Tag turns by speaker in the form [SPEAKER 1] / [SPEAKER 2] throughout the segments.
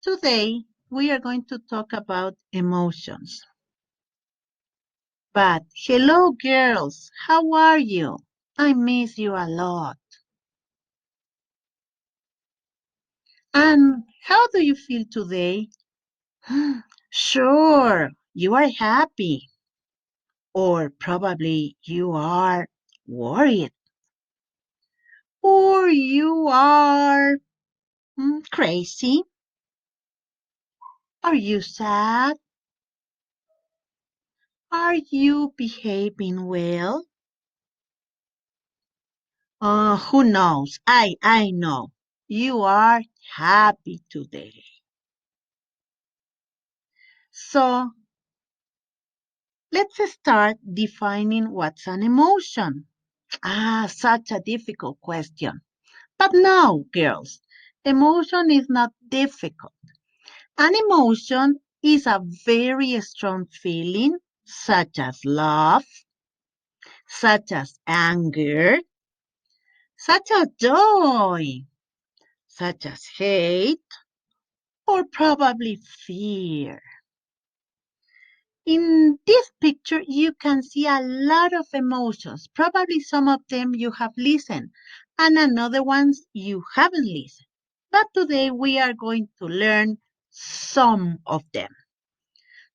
[SPEAKER 1] Today, we are going to talk about emotions. But hello, girls. How are you? I miss you a lot. And how do you feel today? Sure, you are happy. Or probably you are worried. Or you are crazy. Are you sad? Are you behaving well? Who knows? I know. You are happy today. So let's start defining what's an emotion. Such a difficult question. But no, girls, emotion is not difficult. An emotion is a very strong feeling, such as love, such as anger, such as joy, such as hate, or probably fear. In this picture, you can see a lot of emotions. Probably some of them you have listened, and another ones you haven't listened. But today we are going to learn some of them.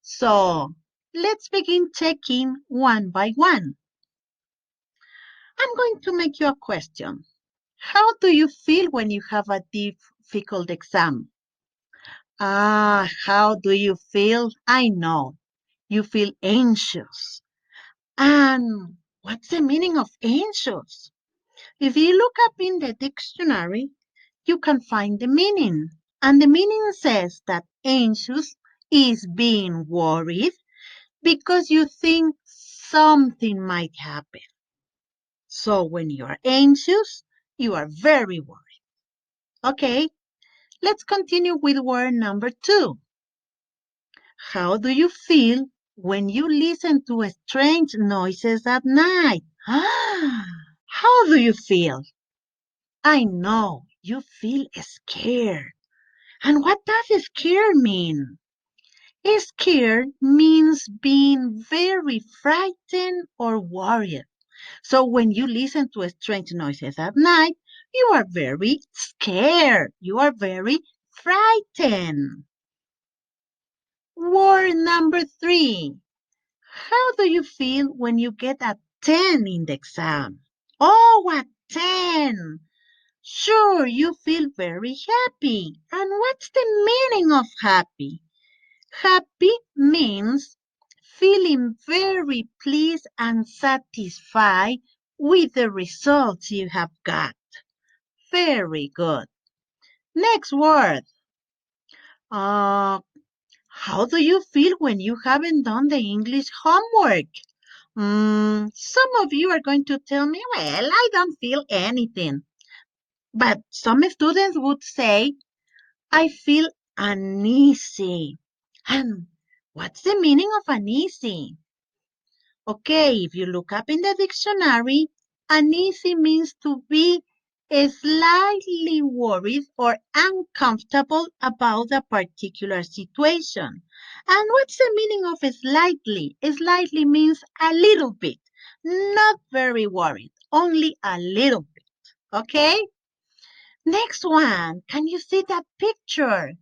[SPEAKER 1] So let's begin checking one by one. I'm going to make you a question. How do you feel when you have a difficult exam? How do you feel? I know. You feel anxious. And what's the meaning of anxious? If you look up in the dictionary, you can find the meaning. And the meaning says that anxious is being worried because you think something might happen. So when you are anxious, you are very worried. Okay, let's continue with word number 2. How do you feel when you listen to strange noises at night? How do you feel? I know you feel scared. And what does scared mean? Scared means being very frightened or worried. So when you listen to strange noises at night, you are very scared. You are very frightened. Word number 3. How do you feel when you get a 10 in the exam? Oh, a 10! Sure, you feel very happy. And what's the meaning of happy? Happy means feeling very pleased and satisfied with the results you have got. Very good. Next word. Uh, how do you feel when you haven't done the English homework? Some of you are going to tell me, well, I don't feel anything. But some students would say, I feel uneasy. And what's the meaning of uneasy? Okay, if you look up in the dictionary, uneasy means to be slightly worried or uncomfortable about a particular situation. And what's the meaning of slightly? Slightly means a little bit, not very worried, only a little bit. Okay? Next one, can you see that picture?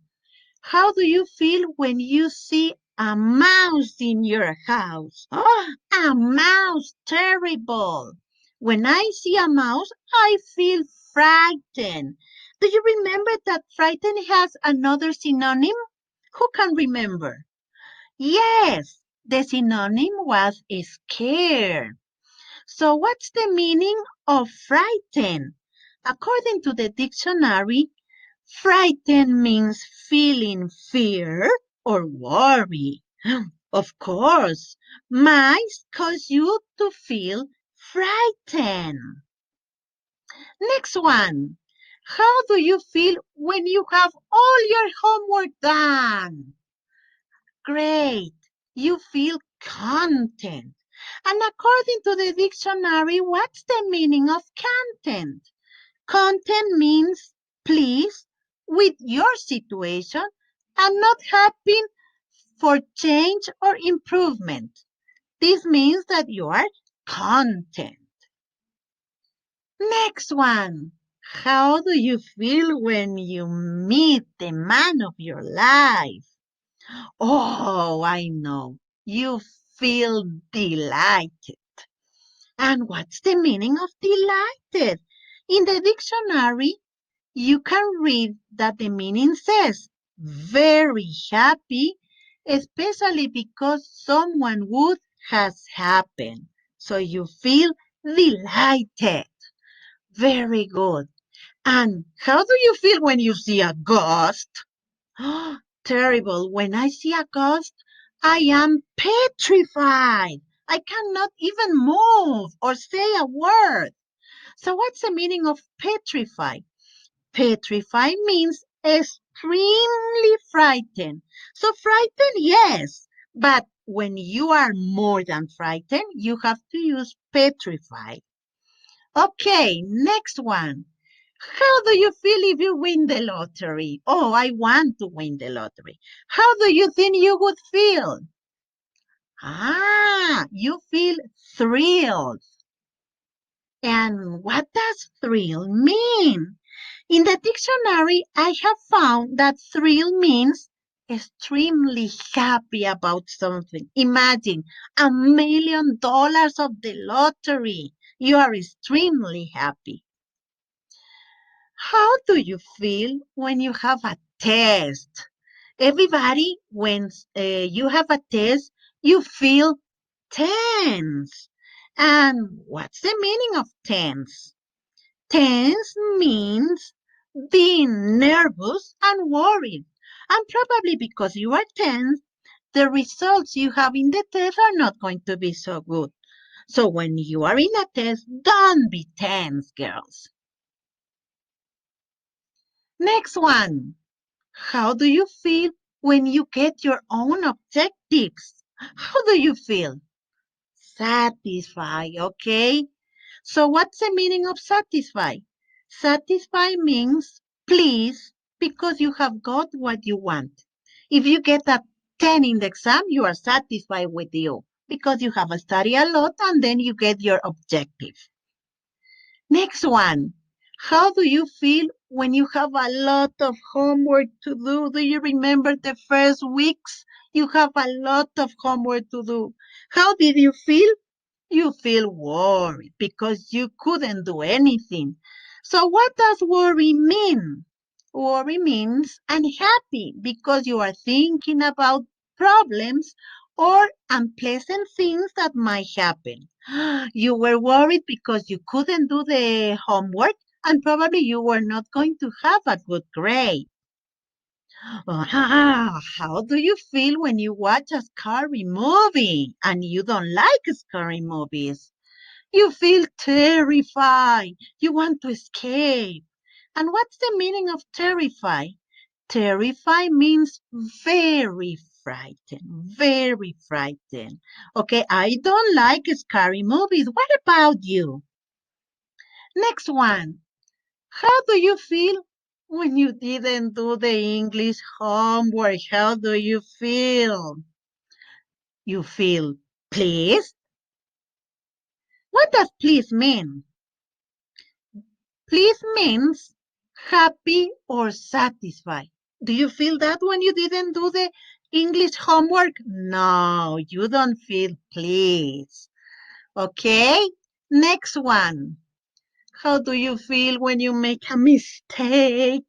[SPEAKER 1] How do you feel when you see a mouse in your house? Oh, a mouse, terrible. When I see a mouse, I feel frightened. Do you remember that frightened has another synonym? Who can remember? Yes, the synonym was scared. So what's the meaning of frightened? According to the dictionary, frightened means feeling fear or worry. Of course, mice cause you to feel frightened. Next one. How do you feel when you have all your homework done? Great. You feel content. And according to the dictionary, what's the meaning of content? Content means pleased with your situation and not happy for change or improvement. This means that you are content. Next one. How do you feel when you meet the man of your life? Oh, I know. You feel delighted. And what's the meaning of delighted? In the dictionary, you can read that the meaning says very happy, especially because someone good has happened. So you feel delighted. Very good. And how do you feel when you see a ghost? Terrible. When I see a ghost, I am petrified. I cannot even move or say a word. So what's the meaning of petrified? Petrified means extremely frightened. So frightened, yes. But when you are more than frightened, you have to use petrified. Okay, next one. How do you feel if you win the lottery? Oh, I want to win the lottery. How do you think you would feel? You feel thrilled. And what does thrill mean? In the dictionary, I have found that thrill means extremely happy about something. Imagine $1 million of the lottery. You are extremely happy. How do you feel when you have a test? Everybody, when you have a test, you feel tense. And what's the meaning of tense? Tense means being nervous and worried. And probably because you are tense, the results you have in the test are not going to be so good. So when you are in a test, don't be tense, girls. Next one. How do you feel when you get your own objectives? How do you feel? Satisfied, okay? So what's the meaning of satisfy? Satisfy means please because you have got what you want. If you get a 10 in the exam, you are satisfied with you because you have studied a lot and then you get your objective. Next one. How do you feel when you have a lot of homework to do? Do you remember the first weeks? You have a lot of homework to do. How did you feel? You feel worried because you couldn't do anything. So what does worry mean? Worry means unhappy because you are thinking about problems or unpleasant things that might happen. You were worried because you couldn't do the homework and probably you were not going to have a good grade. How do you feel when you watch a scary movie and you don't like scary movies? You feel terrified. You want to escape. And what's the meaning of terrify? Terrify means very frightened, very frightened. Okay, I don't like scary movies. What about you? Next one. How do you feel when you didn't do the English homework? How do you feel? You feel pleased? What does please mean? Please means happy or satisfied. Do you feel that when you didn't do the English homework? No, you don't feel pleased. Okay, next one. How do you feel when you make a mistake?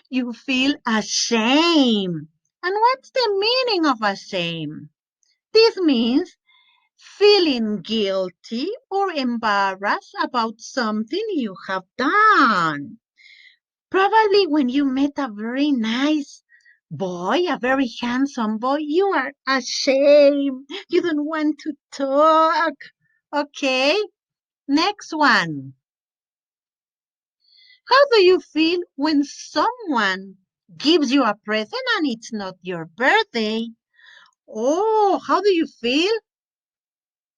[SPEAKER 1] You feel ashamed. And what's the meaning of ashamed? This means feeling guilty or embarrassed about something you have done. Probably when you met a very nice boy, a very handsome boy, you are ashamed. You don't want to talk. Okay, next one. How do you feel when someone gives you a present and it's not your birthday? Oh, how do you feel?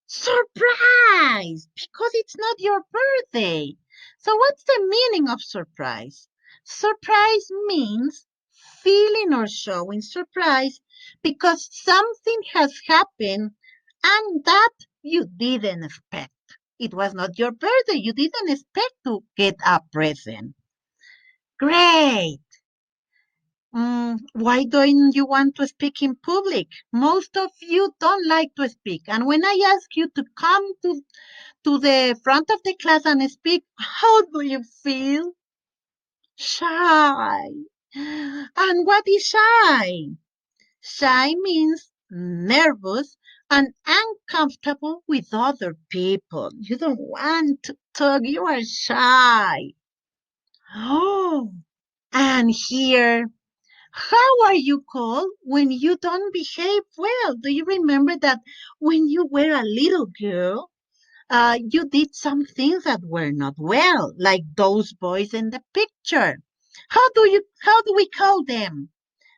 [SPEAKER 1] Surprise! Because it's not your birthday. So what's the meaning of surprise? Surprise means feeling or showing surprise because something has happened and that you didn't expect. It was not your birthday. You didn't expect to get a present. Great. Why don't you want to speak in public? Most of you don't like to speak. And when I ask you to come to the front of the class and speak, how do you feel? Shy. And what is shy? Shy means nervous and uncomfortable with other people. You don't want to talk, you are shy. Oh, and here, how are you called when you don't behave well? Do you remember that when you were a little girl, you did some things that were not well, like those boys in the picture? How do we call them?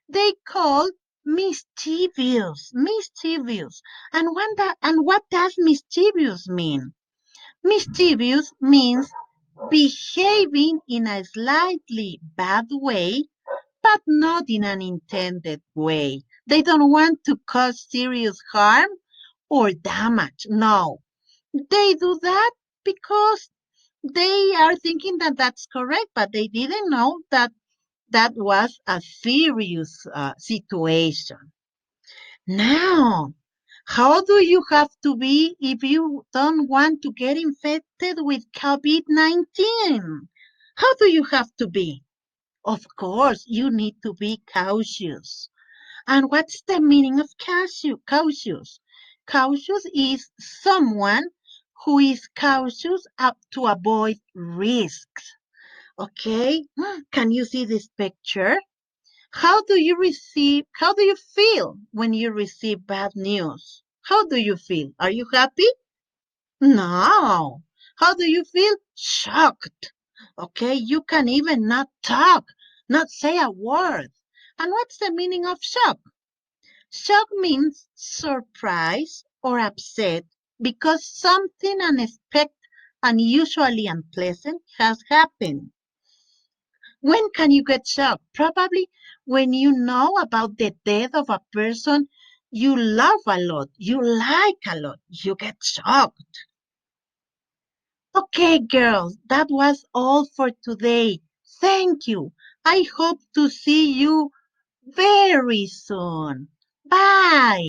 [SPEAKER 1] They call mischievous. And what does mischievous mean? Mischievous means behaving in a slightly bad way, but not in an intended way. They don't want to cause serious harm or damage. No, they do that because they are thinking that that's correct, but they didn't know that that was a serious situation. Now, how do you have to be if you don't want to get infected with COVID-19? How do you have to be? Of course, you need to be cautious. And what's the meaning of cautious? Cautious is someone who is cautious up to avoid risks. Okay? Can you see this picture? How do you feel when you receive bad news? How do you feel? Are you happy? No. How do you feel? Shocked. Okay, you can even not talk, not say a word. And what's the meaning of shock? Shock means surprise or upset because something unexpected, unusually unpleasant has happened. When can you get shocked? Probably when you know about the death of a person you love a lot, you like a lot, you get shocked. Okay, girls, that was all for today. Thank you. I hope to see you very soon. Bye.